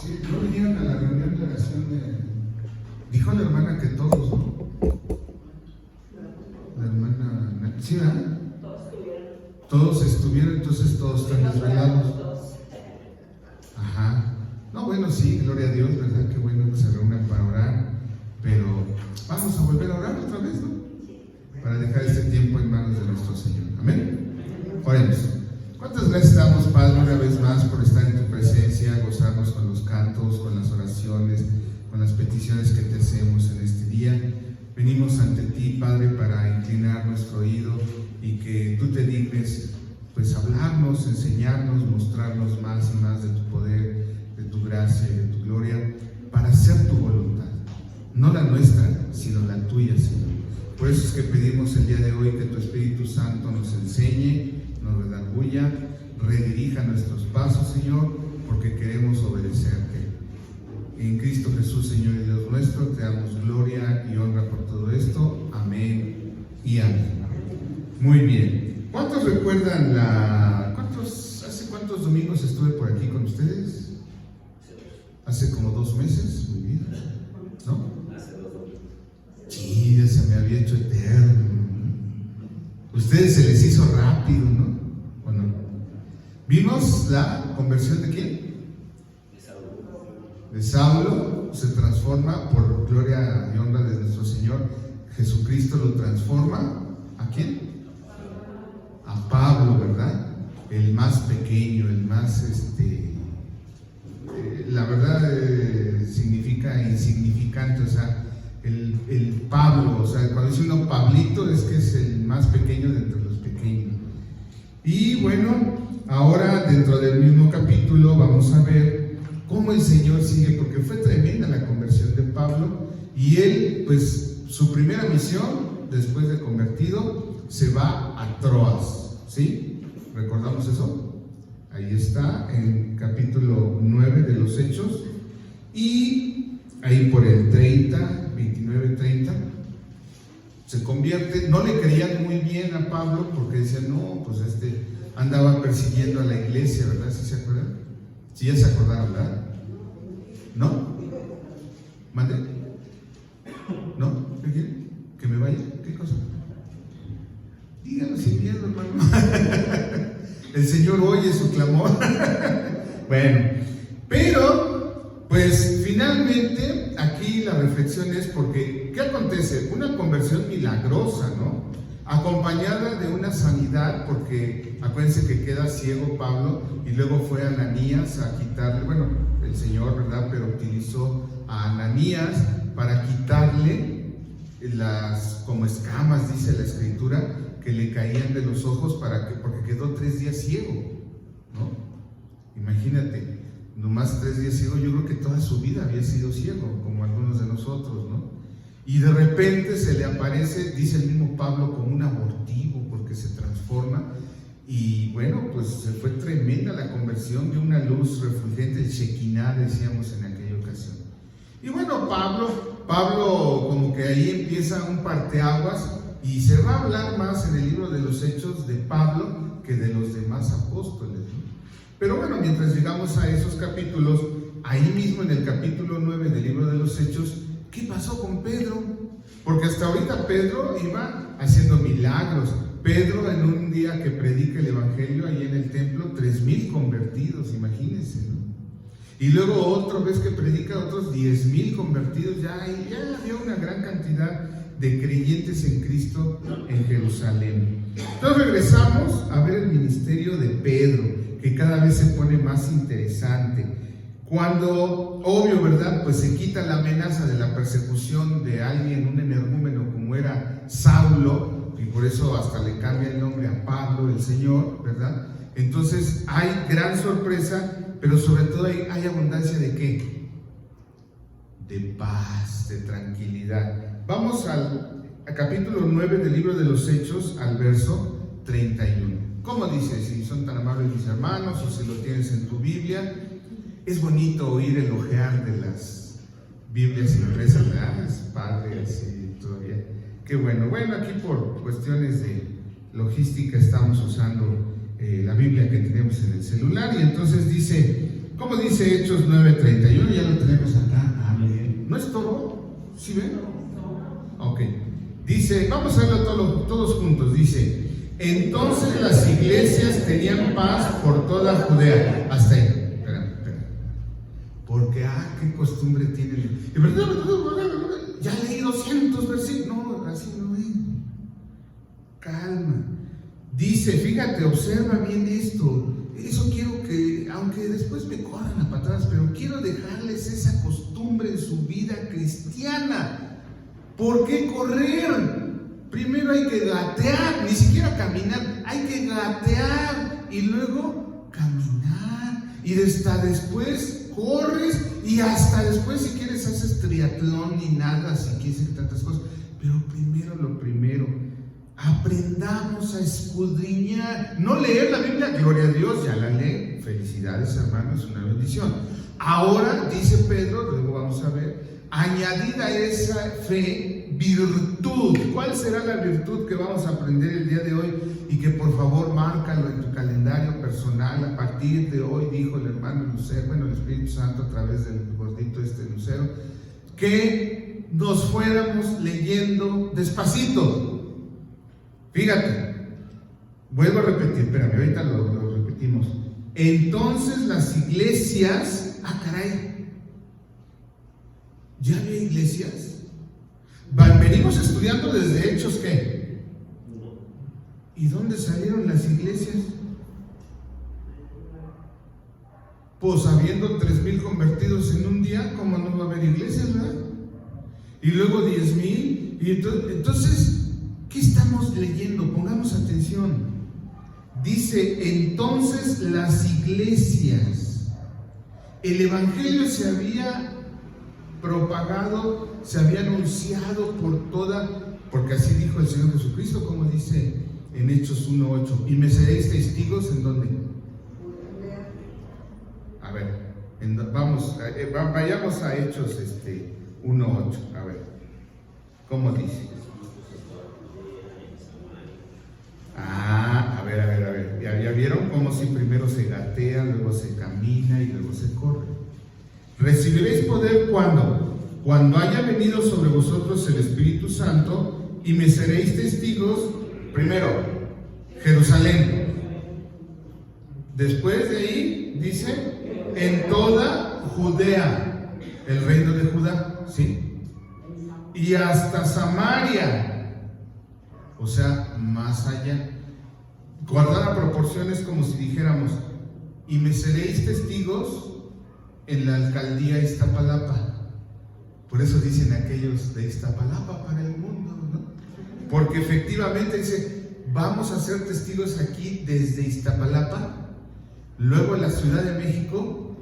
Sí, no vinieron a la reunión de oración de... Dijo la hermana que todos, ¿no? La hermana... ¿Sí, verdad? Todos estuvieron, entonces todos están desvelados. Ajá. No, bueno, sí, gloria a Dios, ¿verdad? Qué bueno que se reúnan para orar. Pero vamos a volver a orar otra vez, ¿no? Para dejar este tiempo en manos de nuestro Señor. Amén. Oremos. ¿Cuántas gracias damos, Padre, una vez más por estar en tu presencia, gozarnos con los cantos, con las oraciones, con las peticiones que te hacemos en este día? Venimos ante ti, Padre, para inclinar nuestro oído y que tú te dignes, pues, hablarnos, enseñarnos, mostrarnos más y más de tu poder, de tu gracia y de tu gloria, para hacer tu voluntad, no la nuestra, sino la tuya, Señor. Por eso es que pedimos el día de hoy que tu Espíritu Santo nos enseñe, nos redarguya, redirija nuestros pasos, Señor, porque queremos obedecerte. En Cristo Jesús, Señor y Dios nuestro, te damos gloria y honra por todo esto. Amén y amén. Muy bien. ¿Cuántos recuerdan hace cuántos domingos estuve por aquí con ustedes? Hace como 2 meses, muy bien, ¿no? Sí, ya se me había hecho eterno. Ustedes se les hizo rápido, ¿no? ¿O no? ¿Vimos la conversión de quién? De Saulo. Se transforma por gloria y honra de nuestro Señor Jesucristo, lo transforma. ¿A quién? A Pablo, ¿verdad? El más pequeño, el más, la verdad significa insignificante, o sea, el Pablo, o sea, cuando dice uno Pablito es que es el más pequeño de entre los pequeños. Y bueno, ahora dentro del mismo capítulo vamos a ver cómo el Señor sigue, porque fue tremenda la conversión de Pablo, y él, pues, su primera misión, después de convertido, se va a Troas, ¿sí? ¿Recordamos eso? Ahí está, en capítulo 9 de los Hechos, y ahí por el 29-30, se convierte. No le creían muy bien a Pablo, porque decían, no, pues andaba persiguiendo a la iglesia, ¿verdad? ¿Sí se acuerdan? ¿Sí ya se acordaron, verdad? ¿No? ¿Mande? ¿No? ¿Qué quieren? ¿Que me vaya? ¿Qué cosa? Díganlo sin miedo, hermano. El Señor oye su clamor. Bueno, pero, pues, finalmente, aquí la reflexión es porque, ¿qué acontece? Una conversión milagrosa, ¿no? Acompañada de una sanidad, porque acuérdense que queda ciego Pablo y luego fue a Ananías a quitarle, bueno, el Señor, ¿verdad? Pero utilizó a Ananías para quitarle las como escamas, dice la Escritura, que le caían de los ojos porque quedó 3 días ciego, ¿no? Imagínate, nomás 3 días ciego. Yo creo que toda su vida había sido ciego, como algunos de nosotros, ¿no? Y de repente se le aparece, dice el mismo Pablo, como un abortivo, porque se transforma. Y bueno, pues se fue tremenda la conversión, de una luz refulgente, el Shekinah, decíamos en aquella ocasión. Y bueno, Pablo como que ahí empieza un parteaguas, y se va a hablar más en el libro de los Hechos de Pablo que de los demás apóstoles, ¿no? Pero bueno, mientras llegamos a esos capítulos, ahí mismo en el capítulo 9 del libro de los Hechos, ¿qué pasó con Pedro? Porque hasta ahorita Pedro iba haciendo milagros. Pedro, en un día que predica el Evangelio ahí en el templo, 3,000 convertidos, imagínense, ¿no? Y luego otra vez que predica, otros 10,000 convertidos. Ya había una gran cantidad de creyentes en Cristo en Jerusalén. Entonces regresamos a ver el ministerio de Pedro, que cada vez se pone más interesante. Cuando, obvio, ¿verdad? Pues se quita la amenaza de la persecución de alguien, un energúmeno como era Saulo, y por eso hasta le cambia el nombre a Pablo, el Señor, ¿verdad? Entonces hay gran sorpresa, pero sobre todo hay abundancia ¿de qué? De paz, de tranquilidad. Vamos al capítulo 9 del libro de los Hechos, al verso 31. ¿Cómo dice? Si son tan amables mis hermanos, o si lo tienes en tu Biblia. Es bonito oír el ojear de las Biblias impresas, ¿verdad? Es padre, así todavía. Qué bueno. Bueno, aquí por cuestiones de logística estamos usando la Biblia que tenemos en el celular, y entonces dice ¿Cómo dice Hechos 9:31? Ya lo tenemos acá. Amén. ¿No es todo? ¿Sí ven? Ok. Dice, vamos a verlo todos juntos. Dice, entonces las iglesias tenían paz por toda Judea. Hasta ahí. Espera. Porque, qué costumbre tienen. Ya leí 200 versículos. No, así no es. Calma. Dice, fíjate, observa bien esto. Eso quiero que, aunque después me corran a patadas, pero quiero dejarles esa costumbre en su vida cristiana. ¿Por qué correr? Primero hay que gatear, ni siquiera caminar, hay que gatear y luego caminar. Y hasta después corres y hasta después, si quieres, haces triatlón y nada, si quieres tantas cosas. Pero primero lo primero. Aprendamos a escudriñar, no leer la Biblia, gloria a Dios, ya la lee, felicidades hermanos, una bendición. Ahora, dice Pedro, luego vamos a ver, añadida a esa fe, virtud. ¿Cuál será la virtud que vamos a aprender el día de hoy? Y que por favor márcalo en tu calendario personal. A partir de hoy, dijo el hermano Lucero, el Espíritu Santo a través del gordito Lucero, que nos fuéramos leyendo despacito. Fíjate, vuelvo a repetir, espérame, ahorita lo repetimos. Entonces las iglesias, caray, ¿ya había iglesias? Venimos estudiando desde Hechos, ¿qué? ¿Y dónde salieron las iglesias? Pues habiendo 3,000 convertidos en un día, ¿cómo no va a haber iglesias, verdad? Y luego 10,000, y entonces, ¿qué estamos leyendo? Pongamos atención. Dice, entonces las iglesias. El evangelio se había propagado, se había anunciado por toda, porque así dijo el Señor Jesucristo, como dice en Hechos 1:8. Y me seréis testigos en dónde. A ver, vayamos a Hechos 1:8. A ver, ¿cómo dice? A ver. ¿Ya vieron cómo si primero se gatea, luego se camina y luego se corre? Recibiréis poder cuando haya venido sobre vosotros el Espíritu Santo y me seréis testigos, primero, Jerusalén. Después de ahí, dice, en toda Judea, el reino de Judá, ¿sí? Y hasta Samaria, o sea, más allá. Guardar proporciones como si dijéramos, y me seréis testigos en la alcaldía Iztapalapa. Por eso dicen aquellos de Iztapalapa para el mundo, ¿no? Porque efectivamente dice, vamos a ser testigos aquí desde Iztapalapa, luego en la Ciudad de México,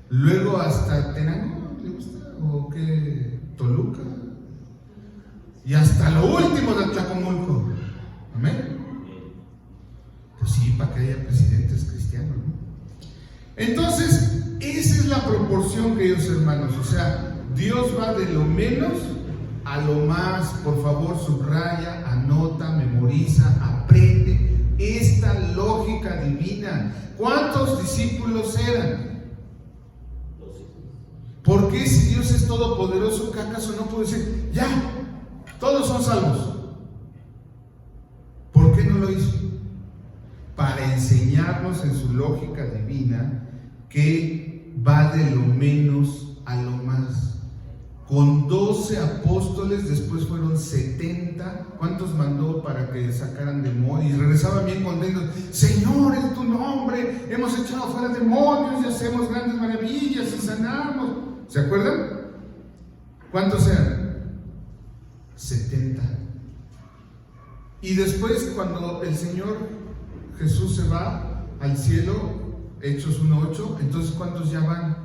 luego hasta Tenango, ¿le gusta? ¿O qué? Toluca, y hasta lo último de Tlacomulco. Amén. Pues sí, para que haya presidentes cristianos, ¿no? Entonces, esa es la proporción, queridos hermanos. O sea, Dios va de lo menos a lo más. Por favor, subraya, anota, memoriza, aprende esta lógica divina. ¿Cuántos discípulos eran? ¿Por qué, si Dios es todopoderoso, que acaso no puede decir, ya, todos son salvos? ¿Por qué no lo hizo? Para enseñarnos en su lógica divina que va de lo menos a lo más. Con 12 apóstoles, después fueron 70. ¿Cuántos mandó para que sacaran demonios? Y regresaban bien contentos. Señor, en tu nombre hemos echado fuera demonios y hacemos grandes maravillas y sanamos. ¿Se acuerdan? ¿Cuántos eran? 70. Y después, cuando el Señor Jesús se va al cielo, Hechos 1:8, entonces ¿cuántos ya van?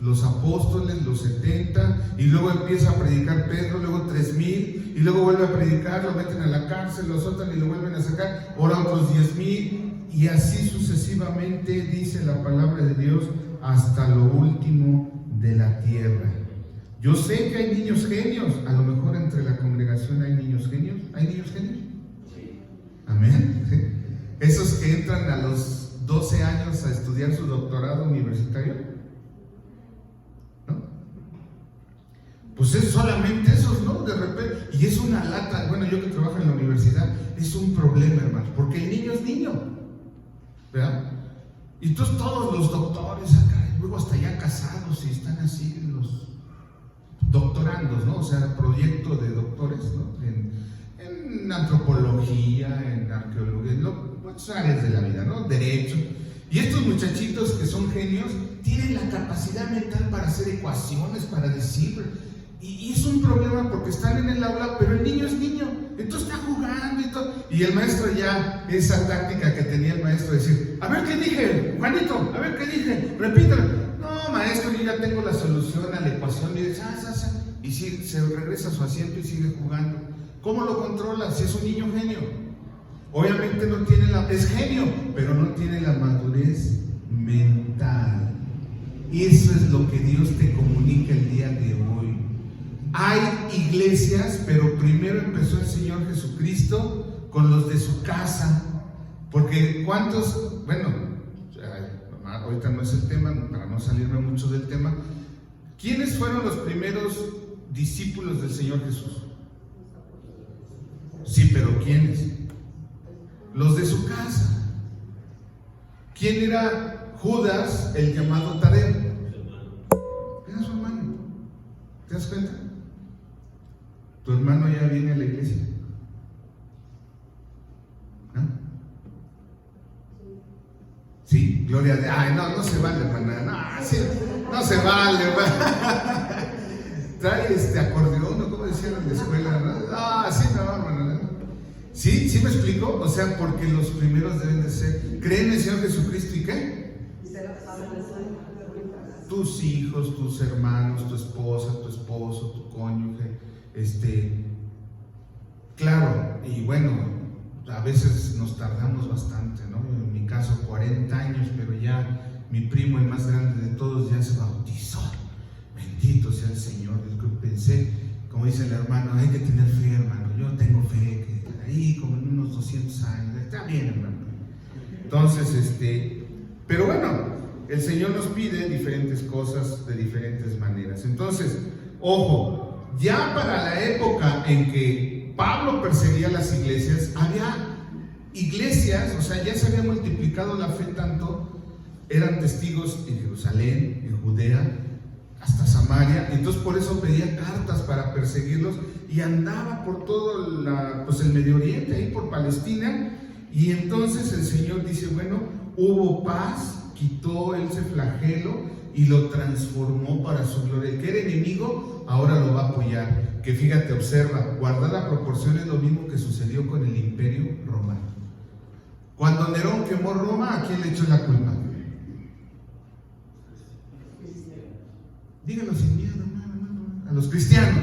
Los apóstoles, los 70, y luego empieza a predicar Pedro, luego 3,000, y luego vuelve a predicar, lo meten a la cárcel, lo azotan y lo vuelven a sacar, ahora otros 10,000, y así sucesivamente, dice la palabra de Dios, hasta lo último de la tierra. Yo sé que hay niños genios, a lo mejor entre la congregación hay niños genios. ¿Hay niños genios? Sí. Amén. ¿Sí? Esos que entran a los 12 años a estudiar su doctorado universitario? ¿No? Pues es solamente eso, ¿no? De repente, y es una lata. Bueno, yo que trabajo en la universidad, es un problema, hermano, porque el niño es niño, ¿verdad? Y entonces todos los doctores acá, luego hasta ya casados y están así los doctorandos, ¿no? O sea, proyecto de doctores, ¿no? En antropología, en arqueología, en muchas áreas de la vida, ¿no? Derecho. Y estos muchachitos que son genios tienen la capacidad mental para hacer ecuaciones, para decir. Y es un problema porque están en el aula, pero el niño es niño, entonces está jugando y todo. Y el maestro ya, esa táctica que tenía el maestro, decir, a ver qué dije, Juanito, a ver qué dije, repítalo. No, maestro, yo ya tengo la solución a la ecuación. Y dice, y sí, se regresa a su asiento y sigue jugando. ¿Cómo lo controla si es un niño genio? Obviamente no tiene es genio, pero no tiene la madurez mental. Eso es lo que Dios te comunica el día de hoy. Hay iglesias, pero primero empezó el Señor Jesucristo con los de su casa, porque ¿cuántos? Bueno, ahorita no es el tema, para no salirme mucho del tema. ¿Quiénes fueron los primeros discípulos del Señor Jesús? Sí, pero ¿quiénes? Los de su casa. ¿Quién era Judas, el llamado Tadeo? Era su hermano. ¿Te das cuenta? Tu hermano ya viene a la iglesia, ¿no? Sí, gloria a Dios. Ay, no se vale, hermana. No, sí, no se vale, hermana. Trae acordeón, ¿no? ¿Cómo decían en la escuela? ¿No? Sí, no, hermana. ¿Sí me explico? O sea, porque los primeros deben de ser, ¿creen en el Señor Jesucristo y qué? Tus hijos, tus hermanos, tu esposa, tu esposo, tu cónyuge, claro, y bueno, a veces nos tardamos bastante, ¿no? En mi caso 40 años, pero ya mi primo, el más grande de todos, ya se bautizó. Bendito sea el Señor. Yo pensé, como dice el hermano, hay que tener fe, hermano. Yo tengo fe, que ahí como en unos 200 años, está bien, hermano. Entonces, pero bueno, el Señor nos pide diferentes cosas de diferentes maneras. Entonces, ojo, ya para la época en que Pablo perseguía las iglesias, había iglesias, o sea, ya se había multiplicado la fe tanto, eran testigos en Jerusalén, en Judea, hasta Samaria. Entonces por eso pedía cartas para perseguirlos y andaba por todo el Medio Oriente, ahí por Palestina. Y entonces el Señor dice, bueno, hubo paz, quitó ese flagelo y lo transformó para su gloria. El que era enemigo ahora lo va a apoyar. Que fíjate, observa, guardar la proporción es lo mismo que sucedió con el Imperio Romano. Cuando Nerón quemó Roma, ¿a quién le echó la culpa? Díganlo sin miedo, hermano, a los cristianos.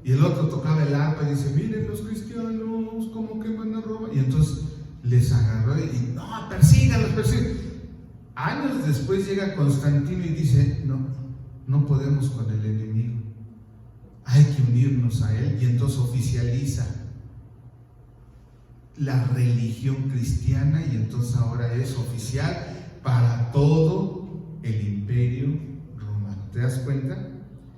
Y el otro tocaba el arpa y dice, miren los cristianos cómo queman a Roma. Y entonces les agarró y no, persíganlos. Años después llega Constantino y dice, no podemos con el enemigo, hay que unirnos a él. Y entonces oficializa la religión cristiana y entonces ahora es oficial para todo el imperio romano. ¿Te das cuenta?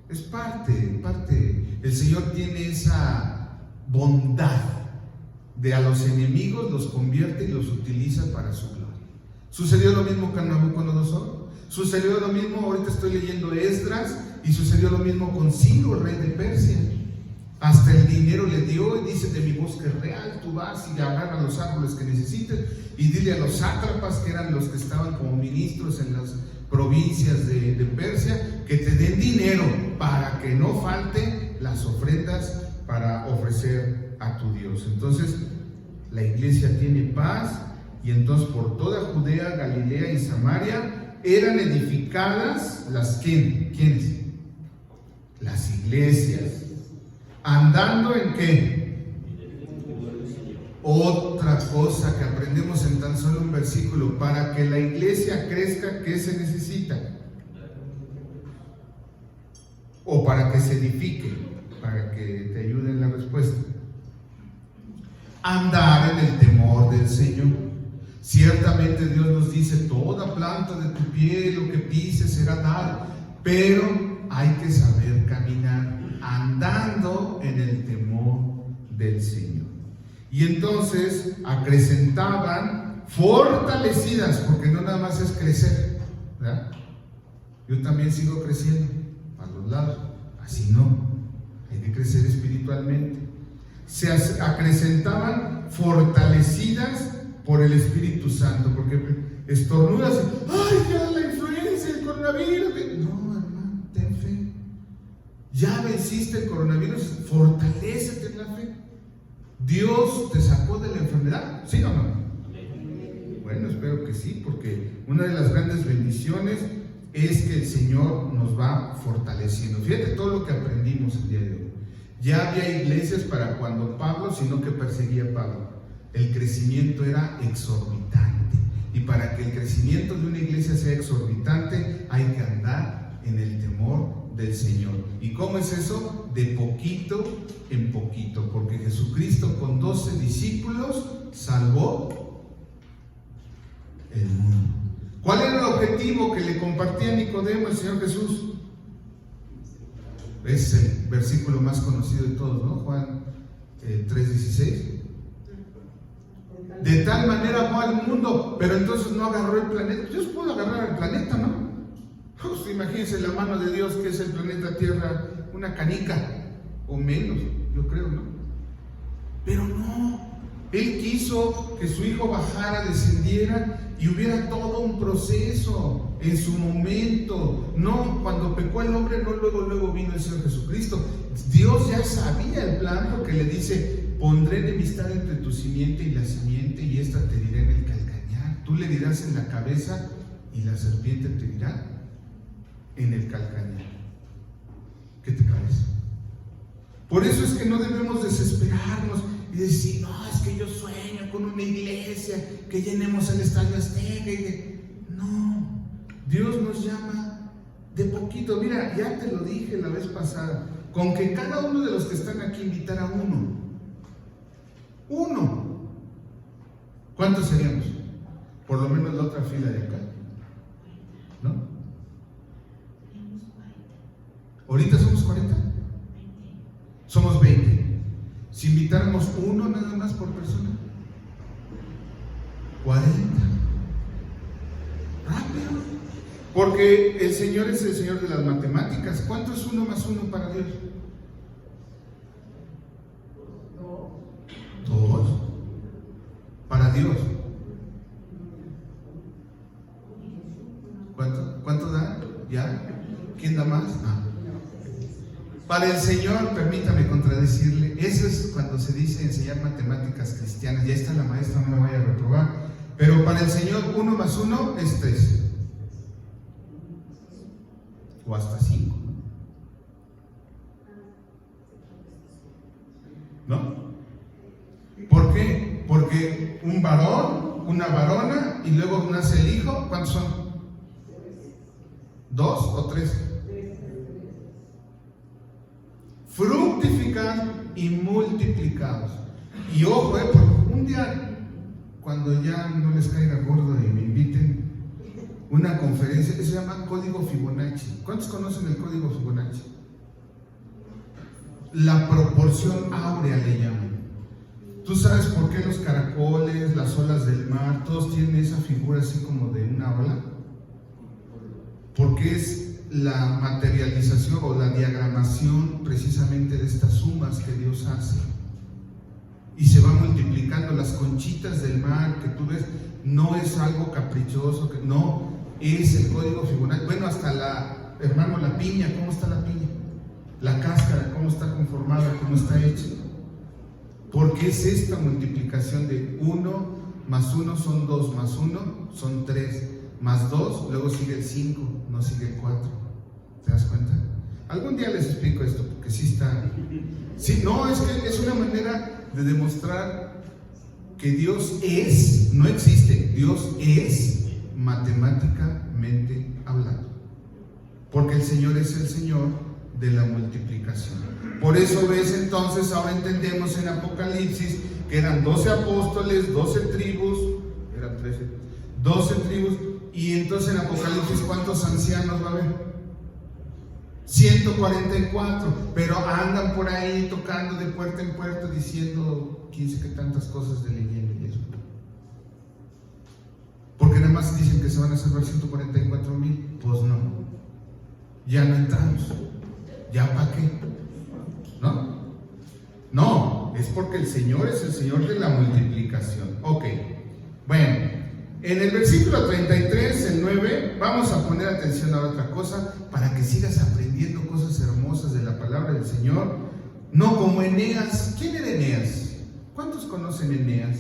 Es parte. El Señor tiene esa bondad de a los enemigos los convierte y los utiliza para su gloria. Sucedió lo mismo con Nabucodonosor, sucedió lo mismo, ahorita estoy leyendo Esdras, y sucedió lo mismo con Ciro, rey de Persia. Hasta el dinero le dio y dice, de mi bosque real tú vas y agarra los árboles que necesites y dile a los sátrapas, que eran los que estaban como ministros en las provincias de Persia, que te den dinero para que no falte las ofrendas para ofrecer a tu Dios. Entonces la iglesia tiene paz. Y entonces por toda Judea, Galilea y Samaria eran edificadas las ¿quiénes? Las iglesias. ¿Andando en qué? Otra cosa que aprendemos en tan solo un versículo: para que la iglesia crezca, ¿qué se necesita? O para que se edifique, para que te ayude en la respuesta. Andar en el temor del Señor. Ciertamente Dios nos dice, toda planta de tu pie, lo que pises será dado, pero hay que saber caminar andando en el temor del Señor. Y entonces acrecentaban fortalecidas, porque no nada más es crecer, ¿verdad? Yo también sigo creciendo a los lados, así no, hay que crecer espiritualmente. Se acrecentaban fortalecidas por el Espíritu Santo, porque estornudas, ¡ay, ya la influencia, el coronavirus! No, hermano, ten fe. Ya venciste el coronavirus, fortalécete en la fe. ¿Dios te sacó de la enfermedad? ¿Sí o no? Bueno, espero que sí, porque una de las grandes bendiciones es que el Señor nos va fortaleciendo. Fíjate todo lo que aprendimos el día de hoy. Ya había iglesias para cuando Pablo, sino que perseguía a Pablo. El crecimiento era exorbitante. Y para que el crecimiento de una iglesia sea exorbitante, hay que andar en el temor del Señor. ¿Y cómo es eso? De poquito en poquito. Porque Jesucristo con 12 discípulos salvó el mundo. ¿Cuál era el objetivo que le compartía Nicodemo el Señor Jesús? Es el versículo más conocido de todos, ¿no? Juan 3:16. De tal manera amó al mundo, pero entonces no agarró el planeta. Dios pudo agarrar el planeta, ¿no? Pues imagínense la mano de Dios, que es el planeta Tierra, una canica o menos, yo creo, ¿no? Pero no, Él quiso que su Hijo bajara, descendiera y hubiera todo un proceso en su momento. No, cuando pecó el hombre, no luego vino el Señor Jesucristo. Dios ya sabía el plan, porque le dice: pondré enemistad entre tu simiente y la simiente, y esta te dirá en el calcañar. Tú le dirás en la cabeza, y la serpiente te dirá en el calcañar. ¿Qué te parece? Por eso es que no debemos desesperarnos y decir: no, es que yo sueño con una iglesia, que llenemos el Estadio Azteca. No, Dios nos llama de poquito. Mira, ya te lo dije la vez pasada, con que cada uno de los que están aquí invitara a uno, ¿cuántos seríamos? Por lo menos la otra fila de acá, ¿no? Ahorita somos 40, somos 20. Si invitáramos uno nada más por persona, 40. Rápido. Porque el Señor es el Señor de las matemáticas. ¿Cuánto es 1 más 1 para Dios? 2. Para Dios. ¿Cuánto da? ¿Ya? ¿Quién da más? Para el Señor, permítame contradecirle, eso es cuando se dice enseñar matemáticas cristianas. Ya está la maestra, no me vaya a reprobar. Pero para el Señor 1 más 1 es 3. O hasta 5. ¿No? ¿Por qué? Porque un varón, una varona, y luego nace el hijo. ¿Cuántos son? 2 o 3. Fructificad y multiplicados. Y ojo, porque un día, cuando ya no les caiga gordo y me inviten, una conferencia que se llama Código Fibonacci. ¿Cuántos conocen el Código Fibonacci? La proporción áurea le llaman. ¿Tú sabes por qué los caracoles, las olas del mar, todos tienen esa figura así como de una ola? Porque es la materialización o la diagramación precisamente de estas sumas que Dios hace. Y se va multiplicando. Las conchitas del mar que tú ves no es algo caprichoso, no, es el código Fibonacci. Bueno, hasta la piña, ¿cómo está la piña? La cáscara, ¿cómo está conformada? ¿Cómo está hecha? Porque es esta multiplicación de 1 más 1 son 2, más 1 son 3, más 2, luego sigue el 5, no sigue el 4. ¿Te das cuenta? Algún día les explico esto, porque sí está. Sí, no, es que es una manera de demostrar que Dios es, no existe, Dios es matemáticamente hablando. Porque el Señor es el Señor de la multiplicación. Por eso ves entonces, ahora entendemos en Apocalipsis que eran 12 apóstoles, 12 tribus, era 13, 12 tribus. Y entonces en Apocalipsis, ¿cuántos ancianos va a haber? 144, pero andan por ahí tocando de puerta en puerta diciendo 15 que tantas cosas de leyenda y eso. Porque nada más dicen que se van a salvar 144,000, pues no. Ya no entramos. ¿Ya para qué? ¿No? No, es porque el Señor es el Señor de la multiplicación. Ok, bueno, en el versículo 33, el 9, vamos a poner atención a otra cosa para que sigas aprendiendo cosas hermosas de la palabra del Señor. No como Eneas. ¿Quién era Eneas? ¿Cuántos conocen Eneas?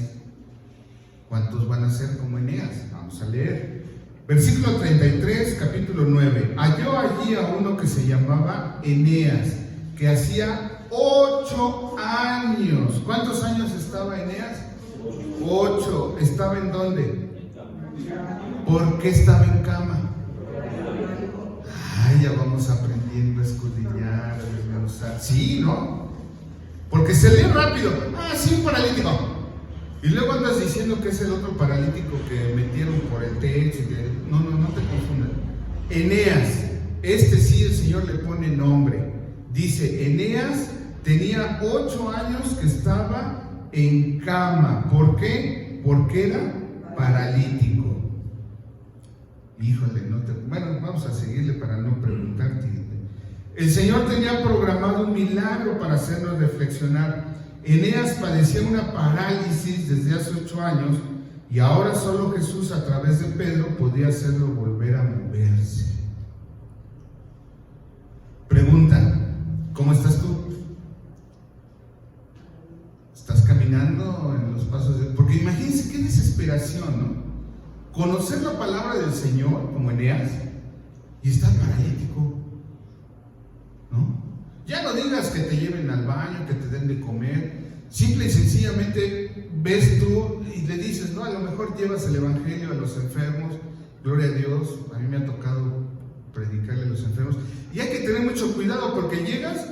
¿Cuántos van a ser como Eneas? Vamos a leer. Versículo 33, capítulo 9. Halló allí a uno que se llamaba Eneas, que hacía 8 años. ¿Cuántos años estaba Eneas? 8. ¿Estaba en dónde? ¿Por qué estaba en cama? Ay, ya vamos aprendiendo a escudriñar, a desmenuzar. Sí, ¿no? Porque se lee rápido. Ah, sí, un paralítico. Y luego andas diciendo que es el otro paralítico que metieron por el techo. No te confundas. Eneas, este sí el Señor le pone nombre. Dice, Eneas tenía 8 años que estaba en cama. ¿Por qué? Porque era paralítico. Híjole, bueno, vamos a seguirle para no preguntarte. El Señor tenía programado un milagro para hacernos reflexionar. Eneas padecía una parálisis desde hace 8 años y ahora solo Jesús a través de Pedro podía hacerlo volver a moverse. Pregunta, ¿cómo estás tú? ¿Estás caminando en los pasos de...? Porque imagínense qué desesperación, ¿no? Conocer la palabra del Señor como Eneas y estar paralítico, ¿no? Ya no digas que te lleven al baño, que te den de comer. Simple y sencillamente ves tú y le dices, no, a lo mejor llevas el evangelio a los enfermos. Gloria a Dios, a mí me ha tocado predicarle a los enfermos. Y hay que tener mucho cuidado porque llegas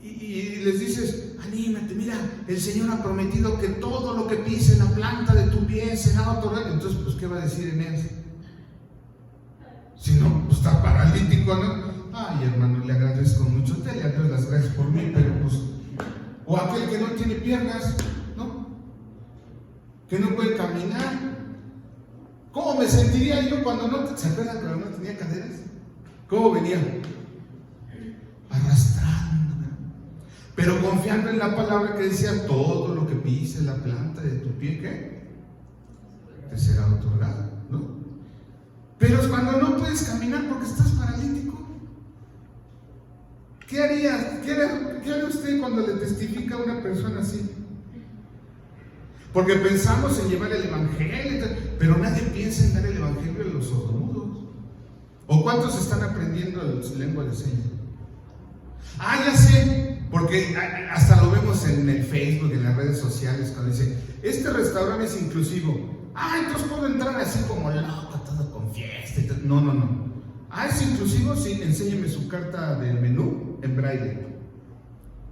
y les dices, anímate, mira, el Señor ha prometido que todo lo que pise la planta de tu pie será otorgado. Entonces, pues, ¿qué va a decir Eneas? Si no, pues está paralítico, ¿no? Ay, hermano, le agradezco mucho, te le doy las gracias por mí, pero pues, o aquel que no tiene piernas, ¿no? Que no puede caminar. ¿Cómo me sentiría yo cuando no, se acuerdan cuando no tenía caderas? ¿Cómo venía? Arrastrando, pero confiando en la palabra que decía, todo lo que pise la planta de tu pie, ¿qué? Te será otorgado, ¿no? Pero es cuando no puedes caminar porque estás paralítico. ¿Qué haría? ¿Qué haría usted cuando le testifica a una persona así? Porque pensamos en llevar el evangelio, pero nadie piensa en dar el evangelio a los sordomudos. ¿O cuántos están aprendiendo lengua de señas? Ah, ya sé, porque hasta lo vemos en el Facebook, en las redes sociales, cuando dicen, este restaurante es inclusivo. Ah, entonces puedo entrar así como loco, todo con fiesta. No. Ah, ¿es inclusivo? Sí, enséñeme su carta del menú en braille.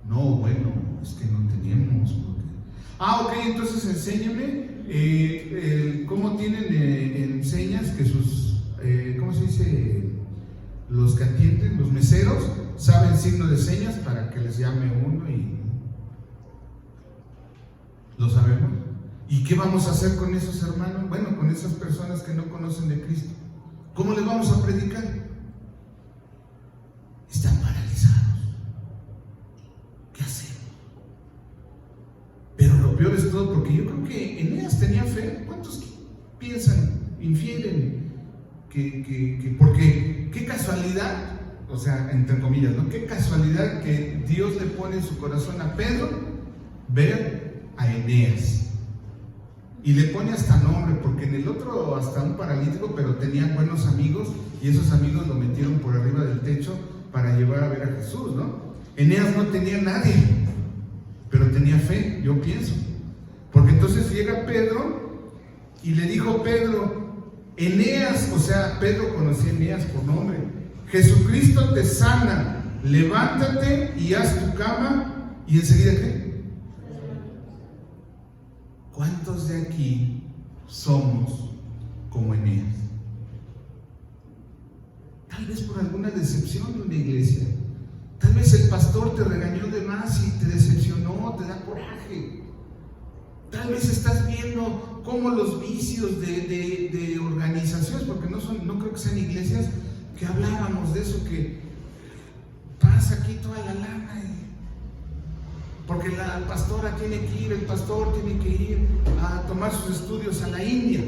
No, bueno, es que no teníamos. Ok, entonces enséñeme cómo tienen en señas que sus, ¿cómo se dice? Los que atienden, los meseros, saben signo de señas para que les llame uno y lo sabemos. ¿Y qué vamos a hacer con esos hermanos? Bueno, con esas personas que no conocen de Cristo. ¿Cómo les vamos a predicar? Están paralizados. ¿Qué hacemos? Pero lo peor es todo, porque yo creo que Eneas tenía fe. ¿Cuántos piensan, infieren, porque qué casualidad, o sea, entre comillas, ¿no? Qué casualidad que Dios le pone en su corazón a Pedro ver a Eneas. Y le pone hasta nombre, porque en el otro hasta un paralítico, pero tenían buenos amigos, y esos amigos lo metieron por arriba del techo para llevar a ver a Jesús, ¿no? Eneas no tenía nadie, pero tenía fe, yo pienso. Porque entonces llega Pedro y le dijo Pedro, Eneas, o sea, Pedro conocía a Eneas por nombre, Jesucristo te sana, levántate y haz tu cama. Y enseguida, ¿qué? ¿Cuántos de aquí somos como Eneas. Tal vez por alguna decepción de una iglesia. Tal vez el pastor te regañó de más y te decepcionó, te da coraje. Tal vez estás viendo cómo los vicios de organizaciones, porque no creo que sean iglesias, que hablábamos de eso, que pasa aquí toda la lana, porque la pastora tiene que ir, el pastor tiene que ir a tomar sus estudios a la India.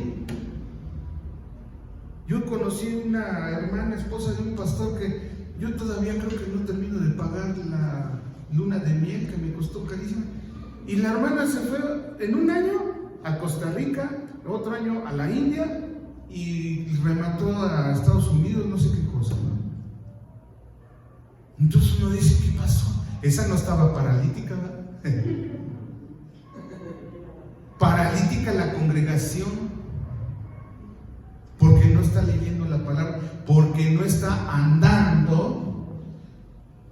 Yo conocí una hermana, esposa de un pastor, que yo todavía creo que no termino de pagar la luna de miel que me costó carísima. Y la hermana se fue en un año a Costa Rica, otro año a la India y remató a Estados Unidos, no sé qué cosa, ¿no? Entonces uno dice, ¿qué pasó? Esa no estaba paralítica, ¿verdad? Paralítica la congregación, porque no está leyendo la palabra, porque no está andando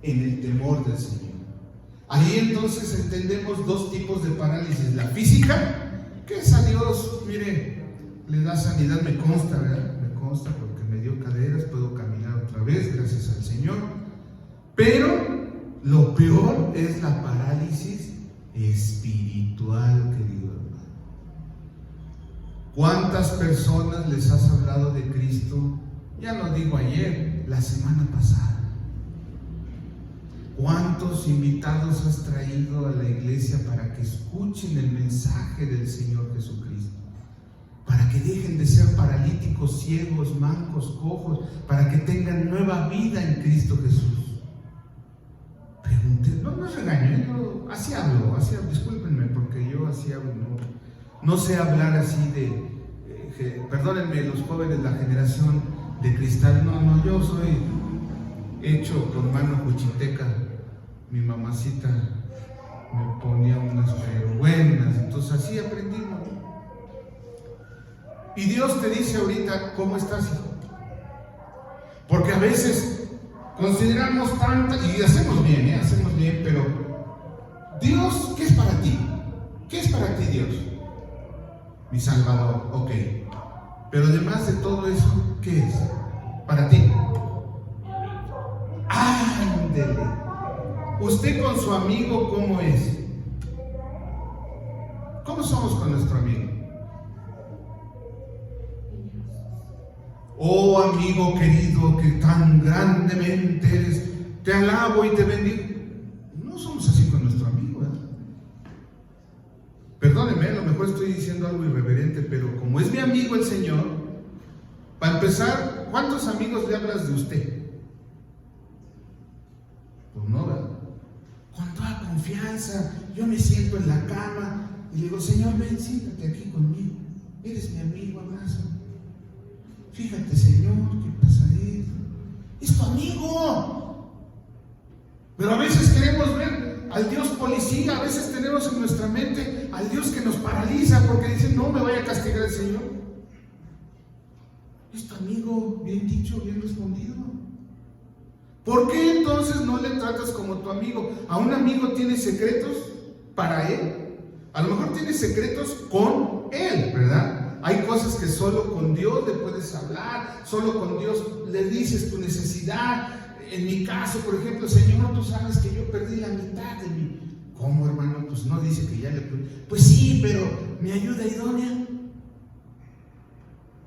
en el temor del Señor. Ahí entonces entendemos dos tipos de parálisis: la física, que es a Dios, mire, le da sanidad, me consta, ¿verdad? Me consta porque me dio caderas, puedo caminar otra vez, gracias al Señor. Pero lo peor es la parálisis espiritual, querido hermano. ¿Cuántas personas les has hablado de Cristo? Ya no digo ayer, la semana pasada. ¿Cuántos invitados has traído a la iglesia para que escuchen el mensaje del Señor Jesucristo? Para que dejen de ser paralíticos, ciegos, mancos, cojos, para que tengan nueva vida en Cristo Jesús. Pregunté, no regaño, yo así hablo, discúlpenme porque yo así hablo, no sé hablar así perdónenme los jóvenes, la generación de cristal, no, yo soy hecho con mano cuchiteca. Mi mamacita me ponía unas pero buenas, entonces así aprendimos. Y Dios te dice ahorita, ¿cómo estás, hijo? Porque a veces consideramos tanto, y hacemos bien, pero Dios, ¿qué es para ti? ¿Qué es para ti Dios? Mi Salvador, ok. Pero además de todo eso, ¿qué es para ti? Ándele. Usted con su amigo, ¿cómo es? ¿Cómo somos con nuestro amigo? Oh amigo querido, que tan grandemente eres, te alabo y te bendigo. No somos así con nuestro amigo, ¿eh? Perdóneme, a lo mejor estoy diciendo algo irreverente, pero como es mi amigo el Señor, para empezar, ¿cuántos amigos le hablas de usted? Pues no, ¿verdad? Con toda confianza, yo me siento en la cama y le digo, Señor, ven, siéntate aquí conmigo, eres mi amigo, abrázame. Fíjate, Señor, ¿qué pasa ahí? Es tu amigo. Pero a veces queremos ver al Dios policía, a veces tenemos en nuestra mente al Dios que nos paraliza porque dice, no me vaya a castigar el Señor. Es tu amigo, bien dicho, bien respondido. ¿Por qué entonces no le tratas como tu amigo? ¿A un amigo tiene secretos para él? A lo mejor tiene secretos con él, ¿verdad? Hay cosas que solo con Dios le puedes hablar, solo con Dios le dices tu necesidad. En mi caso, por ejemplo, Señor, tú sabes que yo perdí la mitad de mi... ¿Cómo, hermano? Pues no dice que ya le... Pues sí, pero ¿mi ayuda idónea?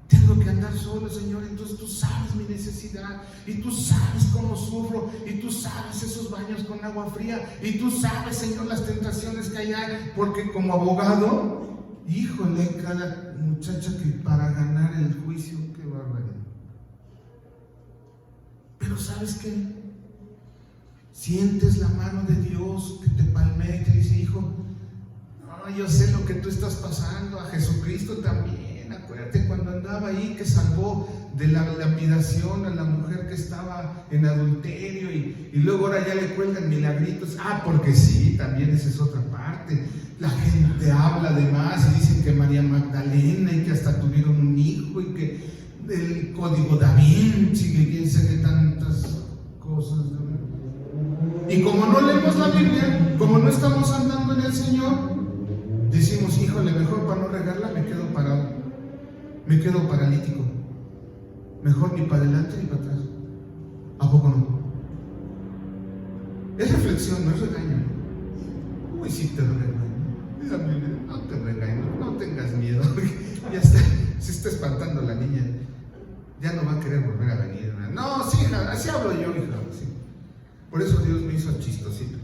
Tengo que andar solo, Señor, entonces tú sabes mi necesidad, y tú sabes cómo sufro, y tú sabes esos baños con agua fría, y tú sabes, Señor, las tentaciones que hay, porque como abogado, híjole, cada muchacha que para ganar el juicio, qué barbaridad. Pero ¿sabes qué? Sientes la mano de Dios que te palmea y te dice, hijo, no, yo sé lo que tú estás pasando, a Jesucristo también. Acuérdate cuando andaba ahí, que salvó de la lapidación a la mujer que estaba en adulterio y luego ahora ya le cuelgan milagritos. Porque sí, también esa es otra parte. La gente habla de más y dicen que María Magdalena y que hasta tuvieron un hijo y que el código Da Vinci, que quién sabe qué tantas cosas. Y como no leemos la Biblia, como no estamos andando en el Señor, decimos, híjole, mejor para no regarla me quedo parado. me quedo paralítico. Mejor ni para adelante ni para atrás. ¿A poco no? Es reflexión, no es regaño. Uy, sí te regaño. No te regaño, no tengas miedo. Ya está, se está espantando la niña. Ya no va a querer volver a venir. No, sí, hija, así hablo yo, hija. Sí. Por eso Dios me hizo chistosito.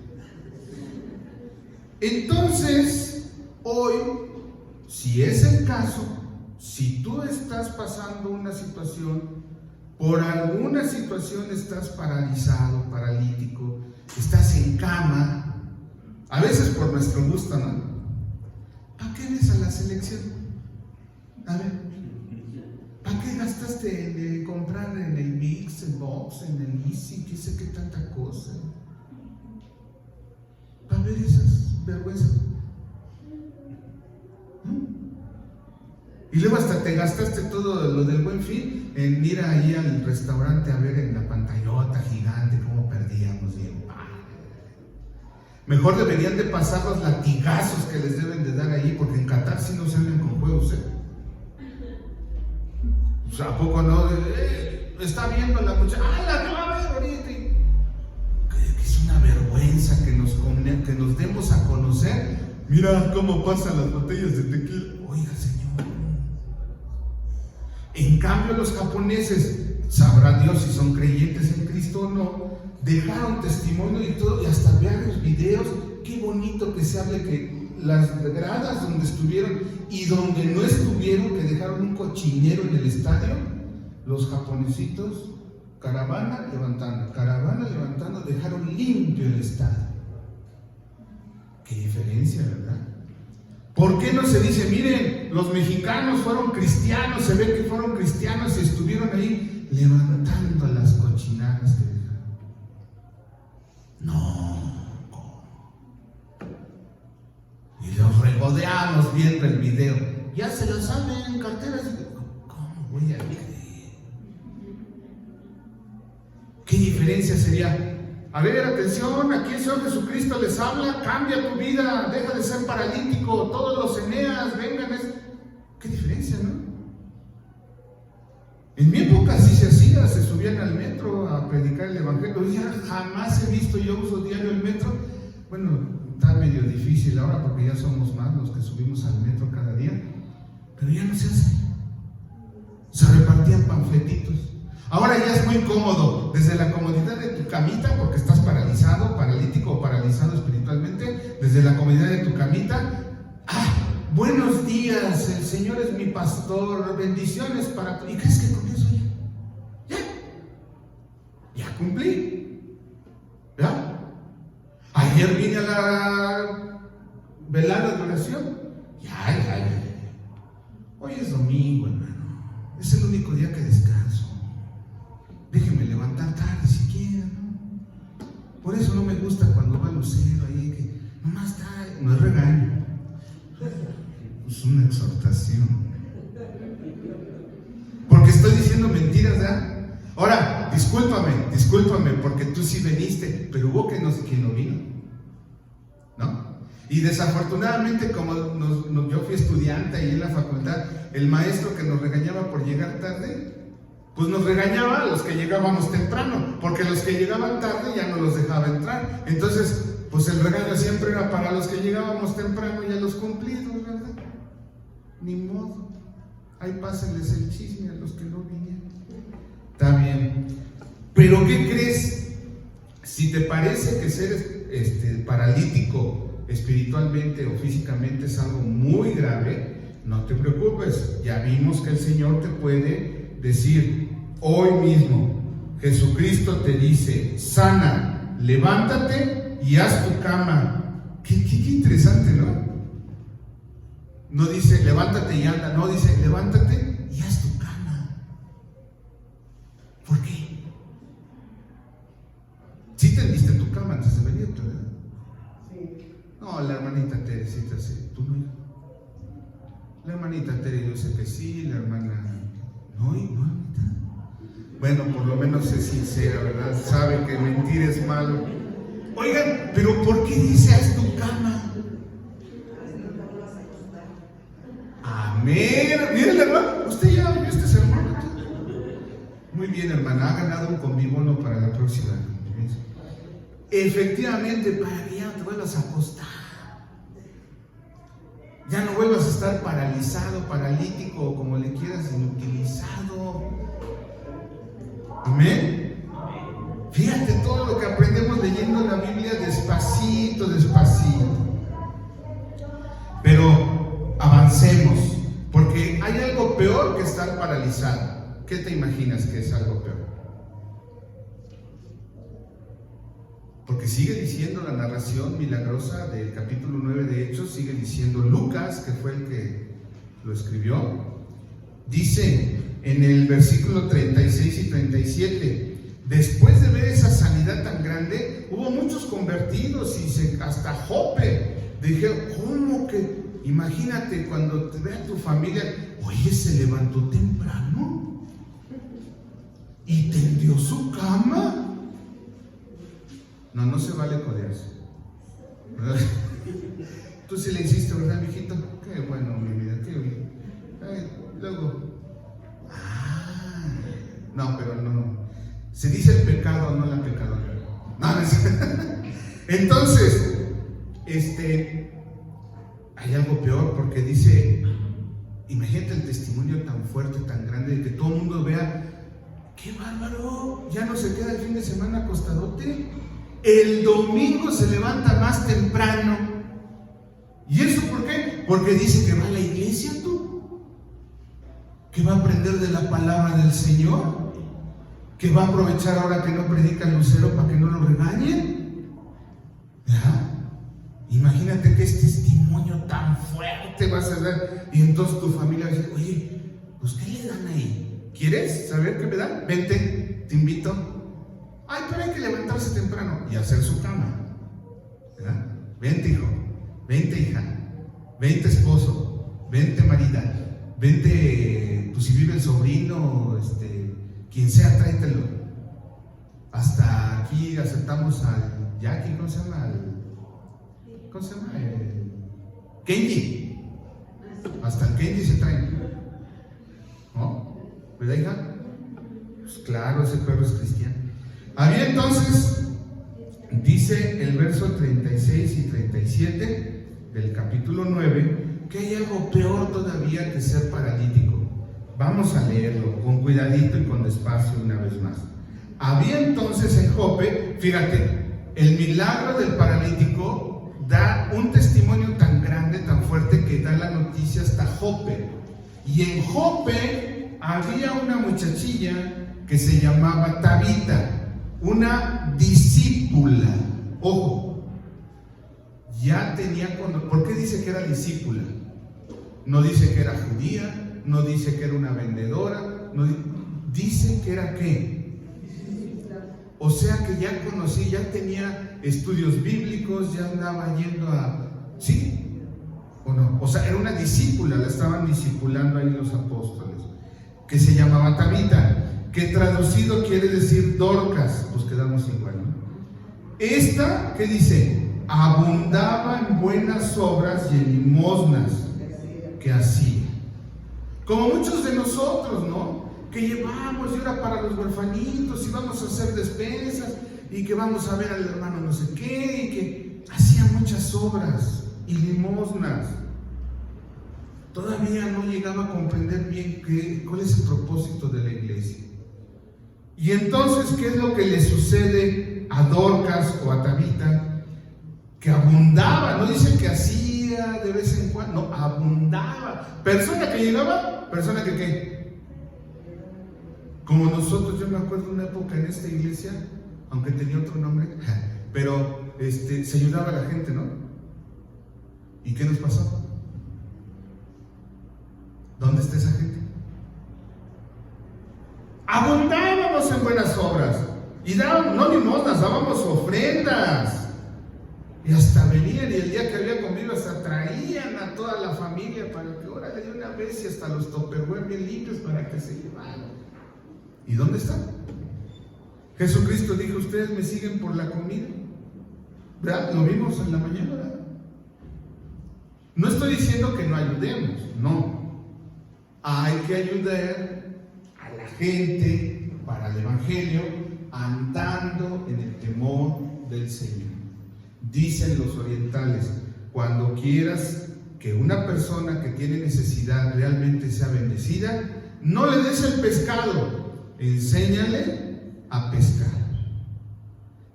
Entonces, hoy, si es el caso, si tú estás pasando una situación, por alguna situación estás paralizado, paralítico, estás en cama, a veces por nuestro gusto, ¿no? ¿Para qué ves a la selección? A ver, ¿para qué gastaste en comprar en el Mix, en Box, en el Easy, qué sé qué tanta cosa? Para ver esas vergüenzas. Y luego hasta te gastaste todo lo del Buen Fin en ir ahí al restaurante a ver en la pantallota gigante cómo perdíamos bien. Mejor deberían de pasar los latigazos que les deben de dar ahí, porque en Qatar sí no salen con juegos, O sea, ¿a poco no? Está viendo la muchacha, la va a ver ahorita. Que es una vergüenza que nos demos a conocer. Mira cómo pasan las botellas de tequila. Oiga, señor. En cambio, los japoneses, sabrá Dios si son creyentes en Cristo o no, dejaron testimonio y todo, y hasta vean los videos. Qué bonito que se hable que las gradas donde estuvieron y donde no estuvieron, que dejaron un cochinero en el estadio, los japonesitos, caravana levantando, dejaron limpio el estadio. Qué diferencia, ¿verdad? ¿Por qué no se dice, miren, los mexicanos fueron cristianos, se ve que fueron cristianos y estuvieron ahí levantando las cochinadas que dejaron? No. Y los regodeamos viendo el video. Ya se lo saben en carteras. ¿Cómo voy a creer? ¿Qué diferencia sería? A ver, atención, aquí el Señor Jesucristo les habla, cambia tu vida, deja de ser paralítico, todos los Eneas, vengan. ¿Qué diferencia, no? En mi época sí se hacía, se subían al metro a predicar el Evangelio. Ya jamás he visto, yo uso diario el metro. Bueno, está medio difícil ahora porque ya somos más los que subimos al metro cada día, pero ya no se hace. Se repartían panfletitos. Ahora ya es muy cómodo, desde la comodidad de tu camita, porque estás paralizado, paralítico o paralizado espiritualmente, desde la comodidad de tu camita. Buenos días, el Señor es mi pastor, bendiciones para ti. ¿Y crees que con eso ya cumplí? ¿Ya? Ayer vine a la velada de oración. Ya. Hoy es domingo, hermano. Es el único día que descanso. Déjeme levantar tarde si quieren, ¿no? Por eso no me gusta cuando va Lucero ahí, que nomás está, no es regaño, es una exhortación. Porque estoy diciendo mentiras, ¿verdad? Ahora, discúlpame, porque tú sí viniste, pero hubo quien no vino, ¿no? Y desafortunadamente, como yo fui estudiante ahí en la facultad, el maestro que nos regañaba por llegar tarde, pues nos regañaba a los que llegábamos temprano, porque los que llegaban tarde ya no los dejaba entrar. Entonces, pues el regaño siempre era para los que llegábamos temprano y a los cumplidos, ¿verdad? Ni modo. Ahí pásenles el chisme a los que no vinieron. Está bien. Pero ¿qué crees? Si te parece que ser paralítico espiritualmente o físicamente es algo muy grave, no te preocupes. Ya vimos que el Señor te puede decir hoy mismo. Jesucristo te dice, sana, levántate y haz tu cama. Qué interesante, ¿no? No dice levántate y anda, no, dice levántate y haz tu cama. ¿Por qué? ¿Sí tendiste tu cama antes de venir, verdad? Sí. No, la hermanita Teresita sí, tú no. La hermanita Tere dice que sí, la hermana no, hermanita. Bueno, por lo menos es sincera, ¿verdad? Sabe que mentir es malo. Oigan, pero ¿por qué dice haz tu cama? Amén. Miren, hermano, usted ya bien, hermana, ha ganado un convivono para la próxima. Efectivamente, para que ya no te vuelvas a acostar. Ya no vuelvas a estar paralizado, paralítico, o como le quieras, inutilizado. Amén. Fíjate todo lo que aprendemos leyendo la Biblia despacito, despacito. Pero avancemos, porque hay algo peor que estar paralizado. ¿Qué te imaginas que es algo peor? Porque sigue diciendo la narración milagrosa del capítulo 9 de Hechos, sigue diciendo Lucas, que fue el que lo escribió, dice en el versículo 36 y 37, después de ver esa sanidad tan grande, hubo muchos convertidos y hasta Jope dijeron, ¿cómo que? Imagínate cuando te vea tu familia, oye, se levantó temprano y tendió su cama. No se vale codearse, ¿verdad? Tú sí le hiciste, ¿verdad, mijito? Qué bueno, mi vida, qué bien. Luego, no, pero no. Se dice el pecado, no la pecadora. Entonces, hay algo peor, porque dice, imagínate el testimonio tan fuerte, tan grande, de que todo el mundo vea, ¡qué bárbaro! Ya no se queda el fin de semana acostadote. El domingo se levanta más temprano. ¿Y eso por qué? Porque dice que va a la iglesia, tú, que va a aprender de la palabra del Señor, que va a aprovechar ahora que no predica Lucero para que no lo regañen. ¿Ya? Imagínate que este testimonio tan fuerte vas a dar, y entonces tu familia va a decir, oye, pues ¿qué le dan ahí? ¿Quieres saber qué me dan? Vente, te invito. Ay, pero hay que levantarse temprano y hacer su cama, ¿verdad? Vente, hijo, vente, hija, vente, esposo, vente, marida, vente, pues si vive el sobrino, quien sea, tráetelo. Hasta aquí aceptamos al Jackie, ¿cómo se llama? Kenji. Hasta el Kenji se trae, ¿no? ¿Verdad, hija? Pues claro, ese perro es cristiano. Había entonces, dice el verso 36 y 37 del capítulo 9, que hay algo peor todavía que ser paralítico. Vamos a leerlo con cuidadito y con despacio una vez más. Había entonces en Jope, fíjate, el milagro del paralítico da un testimonio tan grande, tan fuerte, que da la noticia hasta Jope. Y en Jope había una muchachilla que se llamaba Tabita, una discípula. Ojo, ya tenía ¿por qué dice que era discípula? No dice que era judía, no dice que era una vendedora, no dice que era ¿qué? O sea que ya conocí, ya tenía estudios bíblicos, ya andaba yendo a... ¿Sí? ¿O no? O sea, era una discípula, la estaban discipulando ahí los apóstoles, que se llamaba Tabita, que traducido quiere decir Dorcas. Pues quedamos igual, ¿no? Esta, ¿qué dice? Abundaba en buenas obras y en limosnas que hacía. Como muchos de nosotros, ¿no? Que llevamos y ahora para los huerfanitos y vamos a hacer despensas y que vamos a ver al hermano no sé qué, y que hacía muchas obras y limosnas. Todavía no llegaba a comprender bien cuál es el propósito de la iglesia. Y entonces, ¿qué es lo que le sucede a Dorcas o a Tabita? Que abundaba, no dice que hacía de vez en cuando, no, abundaba. Persona que llegaba, persona que ¿qué? Como nosotros, yo me acuerdo de una época en esta iglesia, aunque tenía otro nombre, pero se ayudaba a la gente, ¿no? ¿Y qué nos pasó? ¿Dónde está esa gente? Abundábamos en buenas obras y dábamos, no limosnas, dábamos ofrendas, y hasta venían, y el día que había conmigo hasta traían a toda la familia para que ahora le dio una vez, y hasta los tupperware bien limpios para que se llevaran. ¿Y dónde están? Jesucristo dijo, ustedes me siguen por la comida, ¿verdad? Lo vimos en la mañana, ¿verdad? No estoy diciendo que no ayudemos, no. Hay que ayudar a la gente para el Evangelio, andando en el temor del Señor. Dicen los orientales, cuando quieras que una persona que tiene necesidad realmente sea bendecida, no le des el pescado, enséñale a pescar.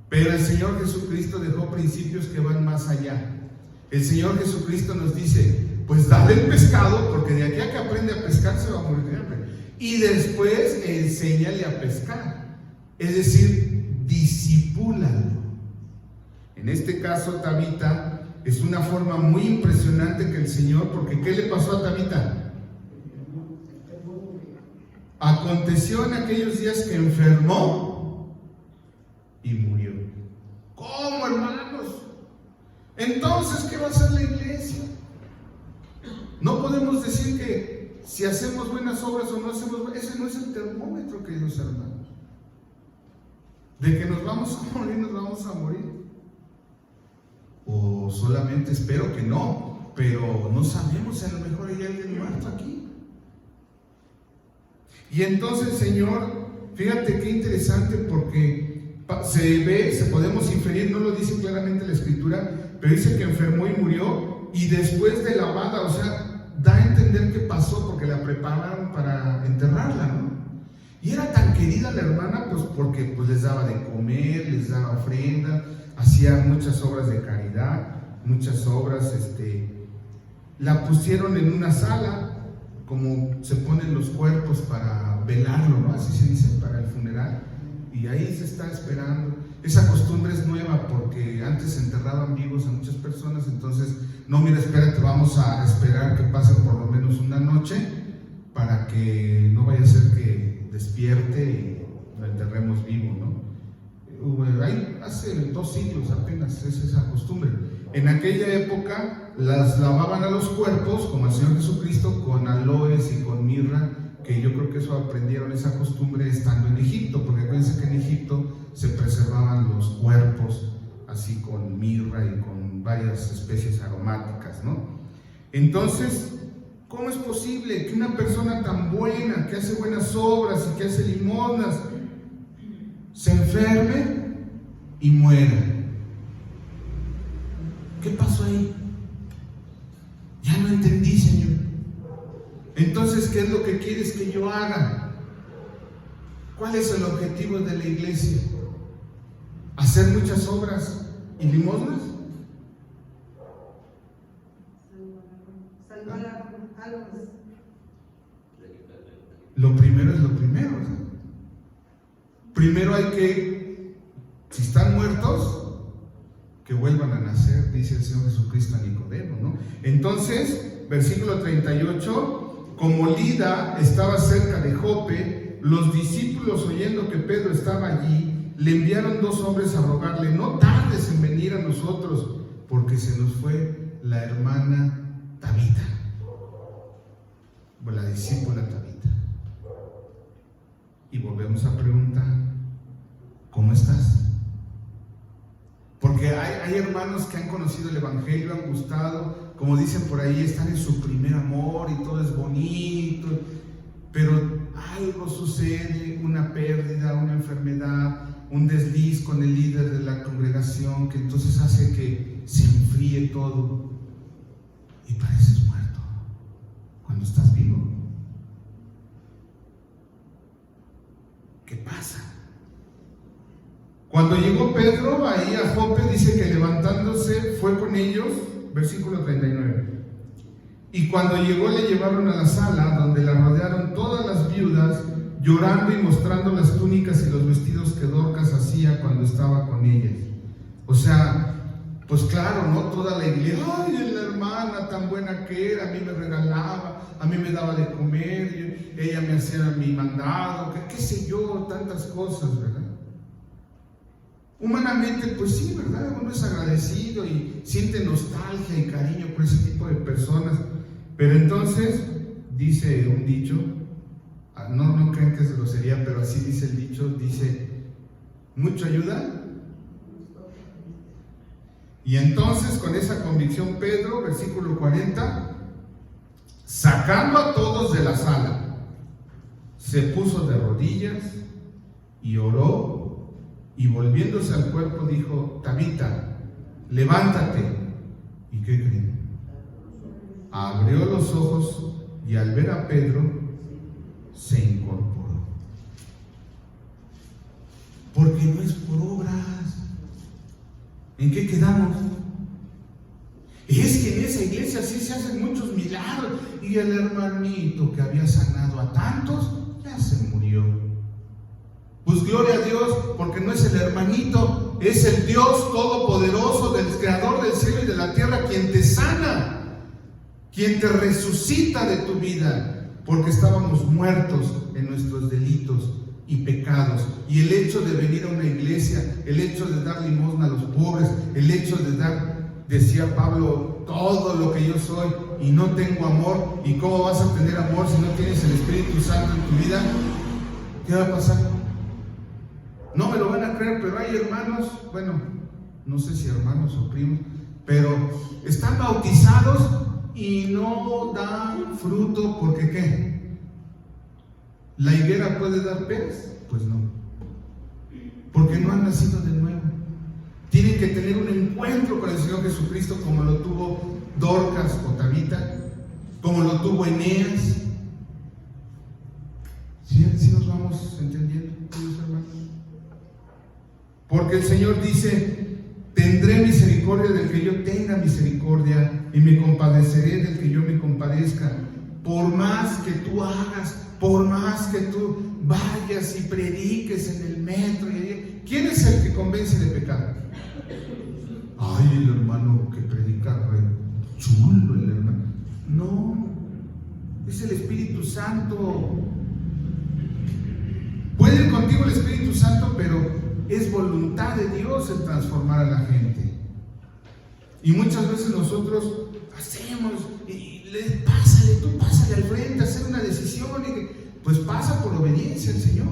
Pero el Señor Jesucristo dejó principios que van más allá. El Señor Jesucristo nos dice, pues dale el pescado, porque de aquí a que aprende a pescar se va a morir de hambre. Y después enséñale a pescar. Es decir, discipúlalo. En este caso, Tabita es una forma muy impresionante que el Señor, porque ¿qué le pasó a Tabita? Aconteció en aquellos días que enfermó y murió. ¿Cómo, hermanos? Entonces, ¿qué va a hacer la iglesia? No podemos decir que si hacemos buenas obras o no hacemos buenas, ese no es el termómetro, queridos hermanos. De que nos vamos a morir, nos vamos a morir. O solamente espero que no, pero no sabemos, a lo mejor hay alguien muerto aquí. Y entonces, Señor, fíjate qué interesante, porque podemos inferir, no lo dice claramente la Escritura, pero dice que enfermó y murió, y después de lavada, o sea, da a entender qué pasó, porque la prepararon para enterrarla, ¿no? Y era tan querida la hermana, pues porque pues, les daba de comer, les daba ofrenda, hacía muchas obras de caridad, muchas obras, la pusieron en una sala, como se ponen los cuerpos para velarlo, ¿no? Así se dice, para el funeral, y ahí se está esperando. Esa costumbre es nueva porque antes se enterraban vivos a muchas personas, entonces, no, mira, espérate, vamos a esperar que pase por lo menos una noche para que no vaya a ser que despierte y lo enterremos vivo, ¿no? Hace 2 siglos apenas es esa costumbre. En aquella época las lavaban a los cuerpos, como al Señor Jesucristo, con aloes y con mirra, que yo creo que eso aprendieron esa costumbre estando en Egipto, porque acuérdense que en Egipto se preservaban los cuerpos así con mirra y con varias especies aromáticas, ¿no? Entonces, ¿cómo es posible que una persona tan buena, que hace buenas obras y que hace limosnas, se enferme y muera? ¿Qué pasó ahí? Ya no entendí, Señor. Entonces, ¿qué es lo que quieres que yo haga? ¿Cuál es el objetivo de la iglesia? ¿Hacer muchas obras y limosnas? Lo primero es lo primero, ¿no? Primero hay que, si están muertos, que vuelvan a nacer, dice el Señor Jesucristo a Nicodemo, ¿no? Entonces, versículo 38, como Lida estaba cerca de Jope, los discípulos, oyendo que Pedro estaba allí, le enviaron 2 hombres a rogarle, no tardes en venir a nosotros, porque se nos fue la hermana Tabita, o la discípula Tabita. Y volvemos a preguntar, ¿cómo estás? Porque hay hermanos que han conocido el Evangelio, han gustado, como dicen por ahí, están en su primer amor y todo es bonito, pero algo sucede, una pérdida, una enfermedad, un desliz con el líder de la congregación, que entonces hace que se enfríe todo y pareces muerto cuando estás vivo. ¿Qué pasa? Cuando llegó Pedro ahí a Jope, dice que levantándose fue con ellos, versículo 39. Y cuando llegó le llevaron a la sala donde la rodearon todas las viudas, llorando y mostrando las túnicas y los vestidos que Dorcas hacía cuando estaba con ellas. O sea, pues claro, ¿no? Toda la iglesia, ay, la hermana tan buena que era, a mí me regalaba, a mí me daba de comer, ella me hacía mi mandado, qué sé yo, tantas cosas, ¿verdad? Humanamente, pues sí, ¿verdad? Uno es agradecido y siente nostalgia y cariño por ese tipo de personas. Pero entonces, dice un dicho, no crean que es grosería, pero así dice el dicho, dice, ¿mucho ayuda? Y entonces, con esa convicción, Pedro, versículo 40, sacando a todos de la sala, se puso de rodillas y oró, y volviéndose al cuerpo dijo: Tabita, levántate. ¿Y qué creen? Abrió los ojos y al ver a Pedro se incorporó. Porque no es por obras. ¿En qué quedamos? Es que en esa iglesia sí se hacen muchos milagros, y el hermanito que había sanado a tantos ya se murió. Pues gloria a Dios, porque no es el hermanito, es el Dios todopoderoso, del creador del cielo y de la tierra, quien te sana, quien te resucita de tu vida, porque estábamos muertos en nuestros delitos y pecados. Y el hecho de venir a una iglesia, el hecho de dar limosna a los pobres, el hecho de dar, decía Pablo, todo lo que yo soy y no tengo amor. ¿Y cómo vas a tener amor si no tienes el Espíritu Santo en tu vida? ¿Qué va a pasar? No me lo van a creer, pero hay hermanos, bueno, no sé si hermanos o primos, pero están bautizados y no dan fruto. ¿Porque qué? ¿La higuera puede dar peras? Pues no, porque no han nacido de nuevo. Tienen que tener un encuentro con el Señor Jesucristo, como lo tuvo Dorcas o Tabita, como lo tuvo Eneas. ¿Sí nos vamos entendiendo, hermanos? Porque el Señor dice: tendré misericordia del que yo tenga misericordia, y me compadeceré del que yo me compadezca. Por más que tú hagas, por más que tú vayas y prediques en el metro, ¿quién es el que convence de pecado? Ay, el hermano que predica re chulo, el hermano. No, es el Espíritu Santo. Puede ir contigo el Espíritu Santo, pero es voluntad de Dios el transformar a la gente. Y muchas veces nosotros hacemos, y tú pásale al frente a hacer una decisión, y pues pasa por obediencia al Señor,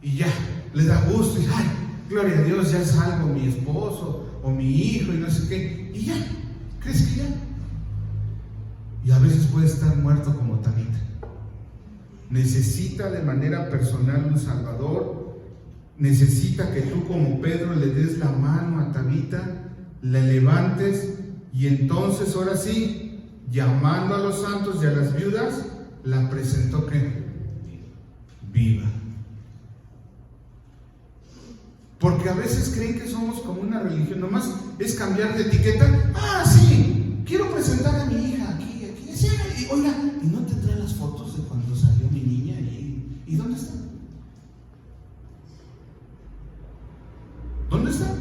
y ya, le da gusto, y ay, gloria a Dios, ya salvo mi esposo o mi hijo y no sé qué, y ya, ¿crees que ya? Y a veces puede estar muerto como Tabita. Necesita de manera personal un Salvador. Necesita que tú, como Pedro, le des la mano a Tabita, la levantes, y entonces ahora sí, llamando a los santos y a las viudas, la presentó ¿qué? Viva. Porque a veces creen que somos como una religión, nomás es cambiar de etiqueta. Ah, sí, quiero presentar a mi hija aquí, sí, y, oiga, ¿y no tendrá las fotos de cuando salió mi niña? ¿Y dónde está? ¿Dónde está?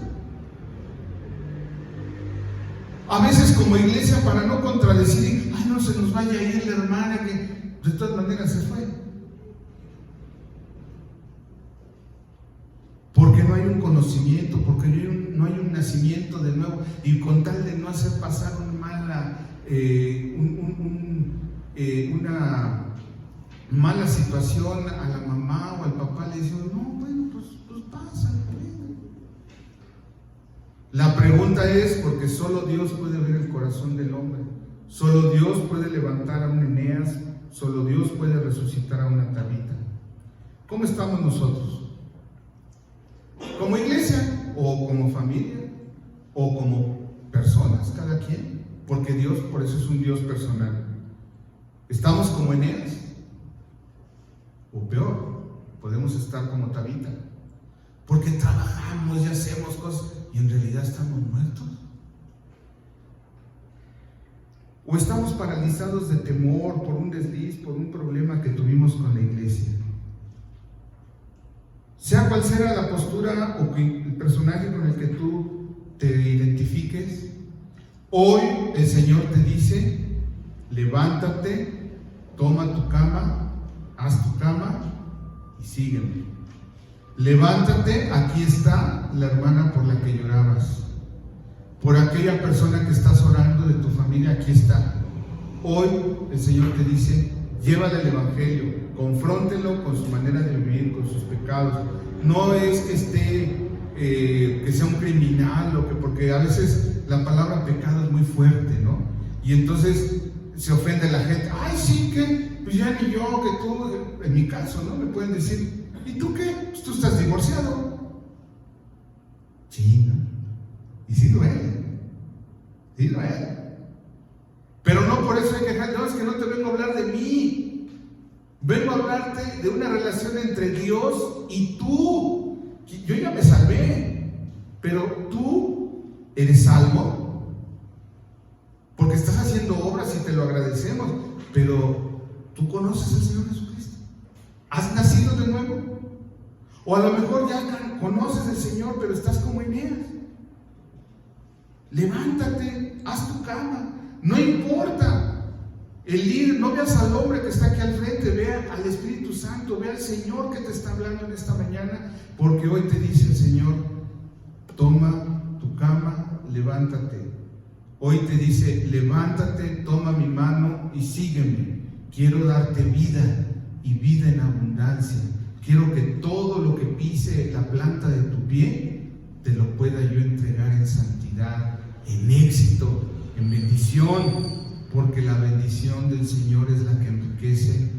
A veces como iglesia, para no contradecir, ay, no se nos vaya a ir la hermana que de todas maneras se fue. Porque no hay un conocimiento, porque no hay un nacimiento de nuevo, y con tal de no hacer pasar una mala situación a la mamá o al papá, le dicen: no, bueno, pues pasa. La pregunta es, porque solo Dios puede ver el corazón del hombre, solo Dios puede levantar a un Eneas, solo Dios puede resucitar a una Tabita. ¿Cómo estamos nosotros? ¿Como iglesia, o como familia, o como personas, cada quien? Porque Dios, por eso es un Dios personal. ¿Estamos como Eneas? O peor, podemos estar como Tabita, porque trabajamos y hacemos cosas y en realidad estamos muertos. O estamos paralizados de temor por un desliz, por un problema que tuvimos con la iglesia. Sea cual sea la postura o el personaje con el que tú te identifiques, hoy el Señor te dice: levántate, toma tu cama, haz tu cama y sígueme. Levántate, aquí está la hermana por la que llorabas, por aquella persona que estás orando de tu familia, aquí está. Hoy el Señor te dice: llévale el evangelio, confróntelo con su manera de vivir, con sus pecados. No es que esté, que sea un criminal, porque a veces la palabra pecado es muy fuerte, ¿no? Y entonces se ofende la gente. Ay, sí, que pues ya ni yo, que tú, en mi caso, ¿no? Me pueden decir: ¿Y tú qué? Pues tú estás divorciado. Sí, ¿no? Y sí duele. Sí duele. Pero no por eso hay que dejar. No, es que no te vengo a hablar de mí. Vengo a hablarte de una relación entre Dios y tú. Yo ya me salvé, pero tú eres salvo porque estás haciendo obras y te lo agradecemos. Pero tú conoces al Señor Jesucristo. ¿Has nacido de nuevo? O a lo mejor ya conoces al Señor, pero estás como Eneas. Levántate, haz tu cama. No importa el ir, no veas al hombre que está aquí al frente, vea al Espíritu Santo, vea al Señor que te está hablando en esta mañana, porque hoy te dice el Señor: toma tu cama, levántate. Hoy te dice: levántate, toma mi mano y sígueme. Quiero darte vida y vida en abundancia. Quiero que todo lo que pise la planta de tu pie te lo pueda yo entregar en santidad, en éxito, en bendición, porque la bendición del Señor es la que enriquece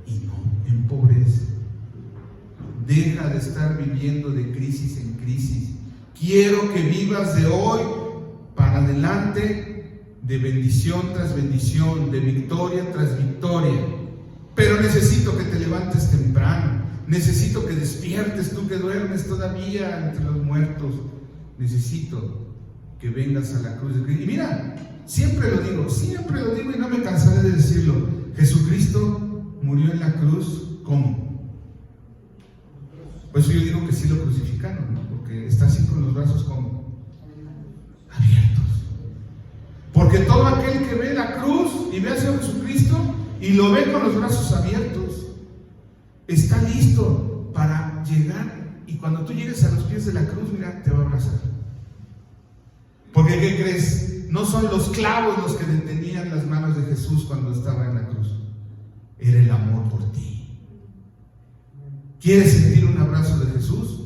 y no empobrece. Deja de estar viviendo de crisis en crisis. Quiero que vivas de hoy para adelante, de bendición tras bendición, de victoria tras victoria. Pero necesito que te levantes temprano. Necesito que despiertes, tú que duermes todavía entre los muertos. Necesito que vengas a la cruz de Cristo. Y mira, siempre lo digo y no me cansaré de decirlo: Jesucristo murió en la cruz, ¿cómo? Por eso yo digo que sí lo crucificaron, ¿no? Porque está así con los brazos como abiertos. Porque todo aquel que ve la cruz y ve al Señor Jesucristo y lo ve con los brazos abiertos, está listo para llegar, y cuando tú llegues a los pies de la cruz, mira, te va a abrazar. Porque ¿qué crees? No son los clavos los que detenían las manos de Jesús cuando estaba en la cruz. Era el amor por ti. ¿Quieres sentir un abrazo de Jesús?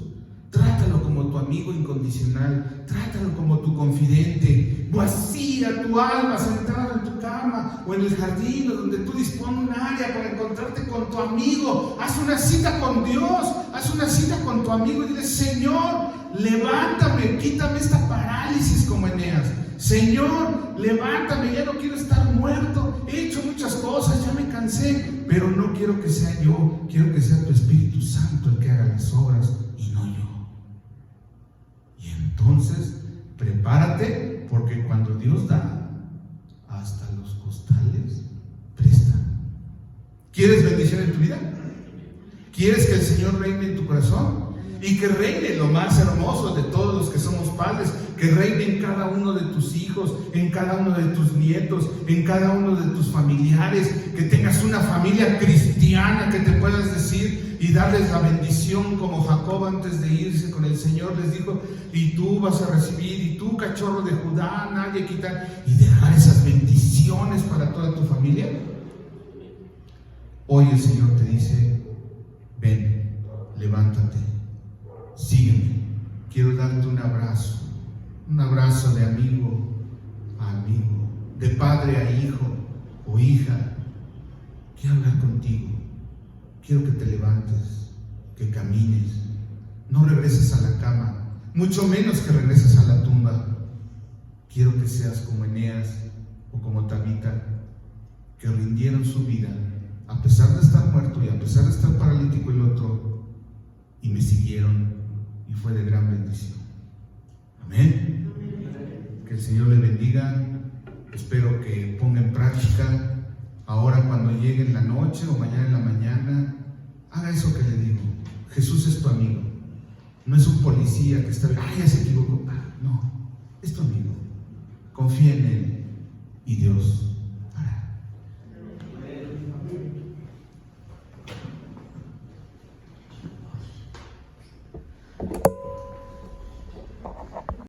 Trátalo como tu amigo incondicional. Trátalo como tu confidente. Vacía tu alma sentado en tu cama o en el jardín, o donde tú dispones un área para encontrarte con tu amigo. Haz una cita con Dios. Haz una cita con tu amigo y dile: Señor, levántame, quítame esta parálisis como Eneas. Señor, levántame, ya no quiero estar muerto. He hecho muchas cosas, ya me cansé, pero no quiero que sea yo, quiero que sea tu Espíritu Santo el que haga las obras y no yo. Y entonces, prepárate, porque cuando Dios da, hasta los costales prestan. ¿Quieres bendición en tu vida? ¿Quieres que el Señor reine en tu corazón? Y que reine lo más hermoso de todos los que somos padres, que reine en cada uno de tus hijos, en cada uno de tus nietos, en cada uno de tus familiares, que tengas una familia cristiana que te puedas decir y darles la bendición como Jacob antes de irse con el Señor les dijo: y tú vas a recibir, y tú, cachorro de Judá, nadie quitar, y dejar esas bendiciones para toda tu familia. Hoy el Señor te dice: ven, levántate, sígueme. Quiero darte un abrazo de amigo a amigo, de padre a hijo o hija. Quiero hablar contigo. Quiero que te levantes, que camines. No regreses a la cama, mucho menos que regreses a la tumba. Quiero que seas como Eneas o como Tabita, que rindieron su vida a pesar de estar muerto y a pesar de estar paralítico el otro, y me siguieron, y fue de gran bendición. Amén. Que el Señor le bendiga. Espero que ponga en práctica ahora cuando llegue en la noche o mañana en la mañana. Haga eso que le digo. Jesús es tu amigo. No es un policía que está, ya se equivocó. No, es tu amigo. Confía en Él y Dios